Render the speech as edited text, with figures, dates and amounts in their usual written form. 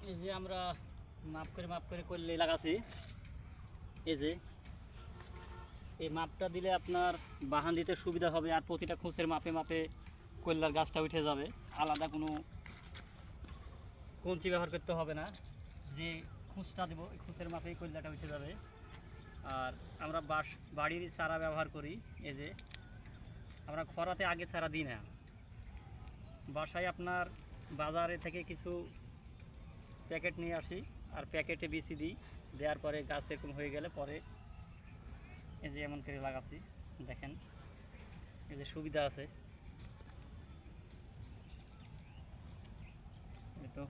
এই যে আমরা মাপ করে করলে লাগাছি। এই যে এই মাপটা দিলে আপনার বাহান দিতে সুবিধা হবে, আর প্রতিটা খুঁচের মাপে মাপে কল্যার গাছটা উঠে যাবে। আলাদা কোনো কঞ্চি ব্যবহার করতে হবে না। যে খুঁচটা দেবো এই খুঁচের মাপেই কল্যাটা উঠে যাবে। আর আমরা বাড়ির চারা ব্যবহার করি। এই যে আমরা খরাতে আগে চারা দিই না, বাসায় আপনার বাজারে থেকে কিছু প্যাকেট নিয়ে আসি, আর প্যাকেটে বিচি দিই। দেওয়ার পরে গাছ এরকম হয়ে গেলে পরে এই যে এমন করে লাগাচ্ছি। দেখেন এই যে সুবিধা আছে, এই তো।